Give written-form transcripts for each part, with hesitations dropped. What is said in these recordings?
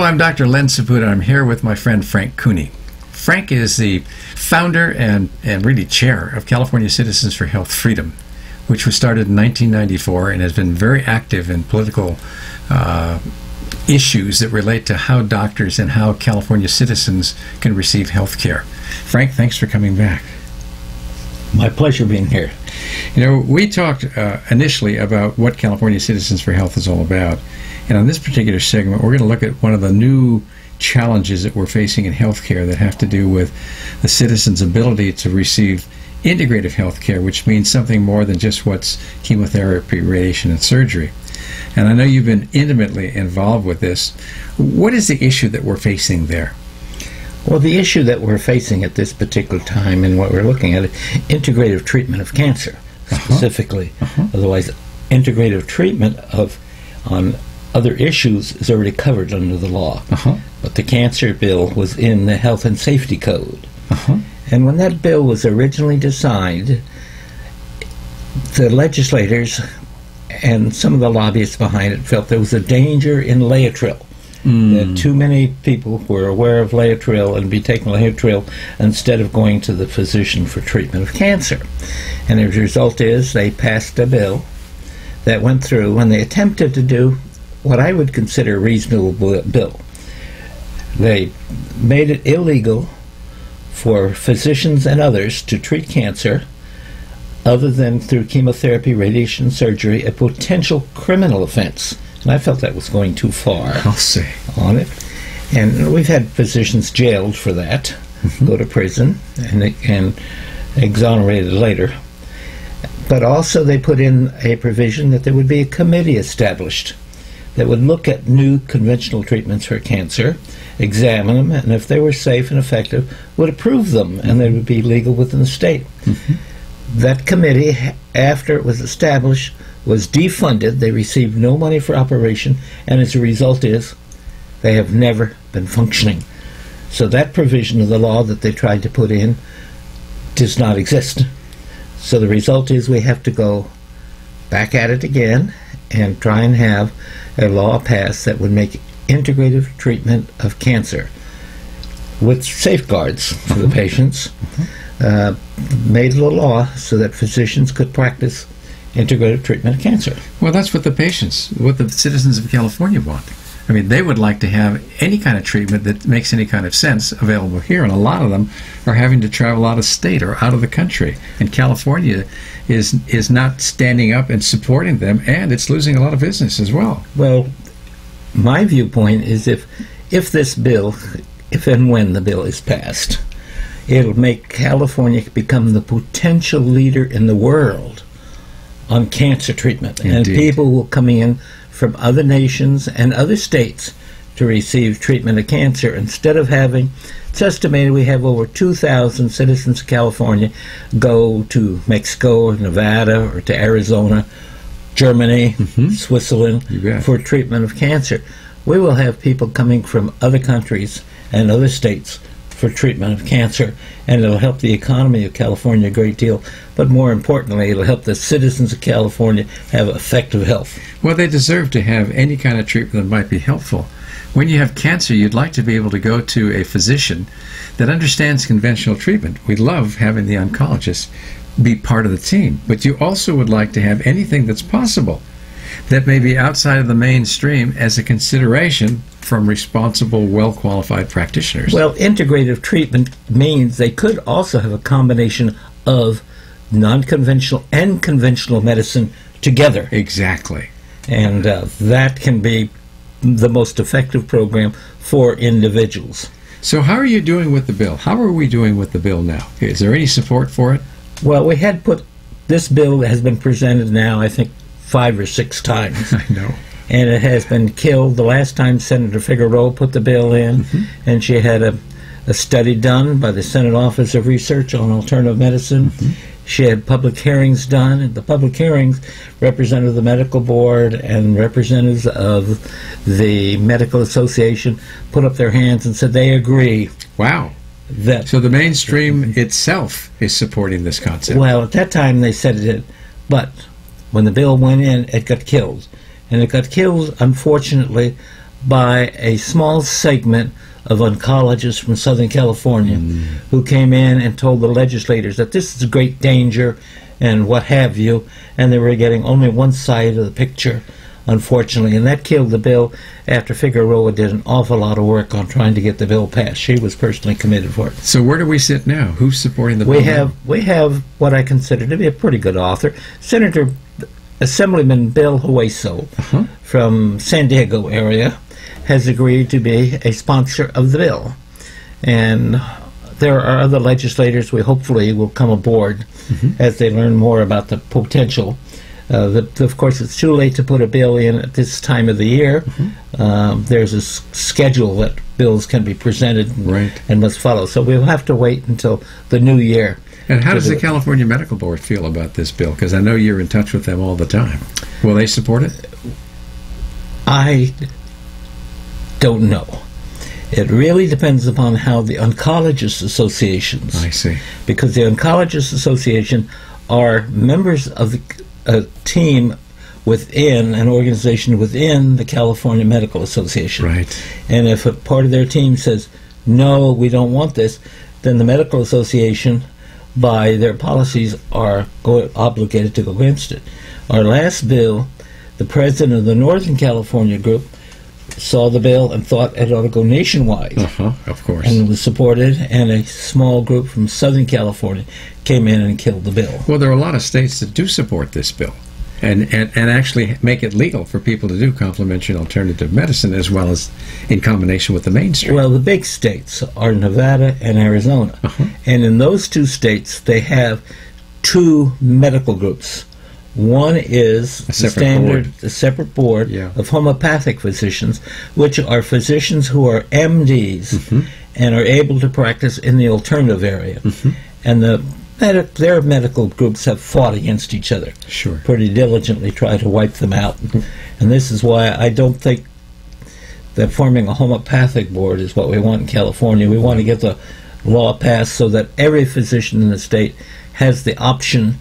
I'm Dr. Len Saputo, and I'm here with my friend Frank Cooney. Frank is the founder and really chair of California Citizens for Health Freedom, which was started in 1994 and has been very active in political issues that relate to how doctors and how California citizens can receive health care. Frank, thanks for coming back. My pleasure being here. You know, we talked initially about what California Citizens for Health is all about. And on this particular segment, we're going to look at one of the new challenges that we're facing in healthcare that have to do with the citizens' ability to receive integrative health care, which means something more than just what's chemotherapy, radiation, and surgery. And I know you've been intimately involved with this. What is the issue that we're facing there? Well, the issue that we're facing at this particular time and what we're looking at is integrative treatment of cancer, specifically. Otherwise, integrative treatment on other issues is already covered under the law. But the cancer bill was in the Health and Safety Code. And when that bill was originally designed, the legislators and some of the lobbyists behind it felt there was a danger in Laetrile. That too many people were aware of Laetrile and be taking Laetrile instead of going to the physician for treatment of cancer. And the result is they passed a bill that went through, and they attempted to do what I would consider a reasonable bill. They made it illegal for physicians and others to treat cancer other than through chemotherapy, radiation, surgery, a potential criminal offense. And I felt that was going too far on it. And we've had physicians jailed for that, go to prison, and exonerated later. But also they put in a provision that there would be a committee established that would look at new conventional treatments for cancer, examine them, and if they were safe and effective, would approve them, and they would be legal within the state. That committee, after it was established, was defunded. They received no money for operation, and as a result is they have never been functioning. So that provision of the law that they tried to put in does not exist. So the result is we have to go back at it again and try and have a law passed that would make integrative treatment of cancer with safeguards for the patients, made a law so that physicians could practice integrative treatment of cancer. Well, that's what the citizens of California want. I mean, they would like to have any kind of treatment that makes any kind of sense available here, and a lot of them are having to travel out of state or out of the country. And California is not standing up and supporting them, and it's losing a lot of business as well. Well, my viewpoint is if this bill, if and when the bill is passed, it'll make California become the potential leader in the world on cancer treatment. Indeed. And people will come in from other nations and other states to receive treatment of cancer. Instead of having, it's estimated we have over 2,000 citizens of California go to Mexico or Nevada or to Arizona, Germany, Switzerland for treatment of cancer. We will have people coming from other countries and other states for treatment of cancer, and it'll help the economy of California a great deal, but more importantly, it'll help the citizens of California have effective health. Well, they deserve to have any kind of treatment that might be helpful. When you have cancer, you'd like to be able to go to a physician that understands conventional treatment. We love having the oncologist be part of the team, but you also would like to have anything that's possible that may be outside of the mainstream as a consideration from responsible, well-qualified practitioners. Well, integrative treatment means they could also have a combination of non-conventional and conventional medicine together. Exactly. And that can be the most effective program for individuals. So how are you doing with the bill? How are we doing with the bill now? Is there any support for it? Well, we had put, this bill has been presented now, I think, 5 or 6 times. I know. And it has been killed. The last time Senator Figueroa put the bill in, and she had a study done by the Senate Office of Research on Alternative Medicine. She had public hearings done. At the public hearings, representatives of the medical board and representatives of the medical association put up their hands and said they agree. Wow. So the mainstream itself is supporting this concept. Well, at that time they said it did, but when the bill went in, it got killed. And it got killed, unfortunately, by a small segment of oncologists from Southern California who came in and told the legislators that this is a great danger and what have you, and they were getting only one side of the picture, unfortunately, and that killed the bill after Figueroa did an awful lot of work on trying to get the bill passed. She was personally committed for it. So where do we sit now? Who's supporting the bill? We have what I consider to be a pretty good author, Senator Assemblyman Bill Hueso from San Diego area has agreed to be a sponsor of the bill. And there are other legislators we hopefully will come aboard as they learn more about the potential. Of course, it's too late to put a bill in at this time of the year. There's a schedule that bills can be presented and must follow. So we'll have to wait until the new year. And how does the California Medical Board feel about this bill? Because I know you're in touch with them all the time. Will they support it? I don't know. It really depends upon how the Oncologists Associations. I see. Because the Oncologists Association are members of a team within an organization within the California Medical Association. Right. And if a part of their team says, no, we don't want this, then the Medical Association, by their policies, are obligated to go against it. Our last bill, the president of the Northern California group saw the bill and thought it ought to go nationwide. Of course. And was supported, and a small group from Southern California came in and killed the bill. Well, there are a lot of states that do support this bill and actually make it legal for people to do complementary and alternative medicine as well as in combination with the mainstream. Well, the big states are Nevada and Arizona. And in those two states, they have two medical groups. One is a separate board of homeopathic physicians, which are physicians who are MDs and are able to practice in the alternative area. And their medical groups have fought against each other pretty diligently, try to wipe them out. And this is why I don't think that forming a homeopathic board is what we want in California. We want to get the law passed so that every physician in the state has the option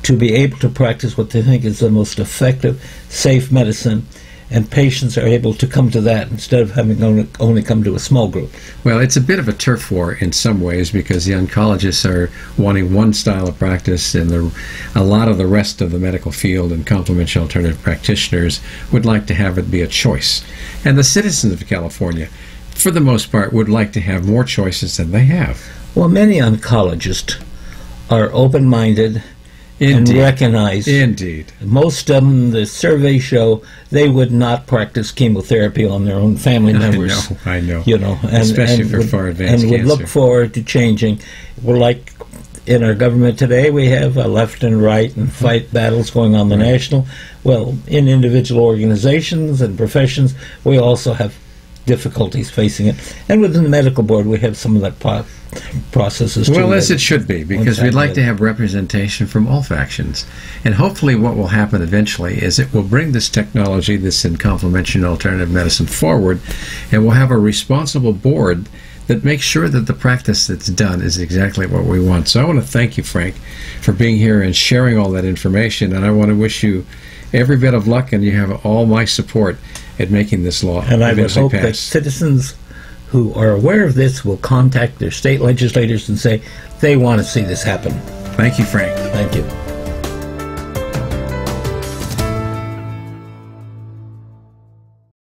to be able to practice what they think is the most effective, safe medicine, and patients are able to come to that instead of having only come to a small group. Well, it's a bit of a turf war in some ways because the oncologists are wanting one style of practice and a lot of the rest of the medical field and complementary alternative practitioners would like to have it be a choice. And the citizens of California, for the most part, would like to have more choices than they have. Well, many oncologists are open-minded and recognize. Indeed. Most of them, the surveys show, they would not practice chemotherapy on their own family members. I know. You know, especially for far advanced cancer. And would cancer. look forward to changing. Well, like in our government today, we have a left and right and fight battles going on the national. Well, in individual organizations and professions, we also have difficulties facing it. And within the medical board, we have some of that processes too. Well, as it should be, because we'd like to have representation from all factions. And hopefully what will happen eventually is it will bring this technology, this in complementary and alternative medicine forward, and we'll have a responsible board that makes sure that the practice that's done is exactly what we want. So I want to thank you, Frank, for being here and sharing all that information, and I want to wish you every bit of luck, and you have all my support at making this law and I would hope pass. that citizens who are aware of this will contact their state legislators and say they want to see this happen. Thank you, Frank. Thank you.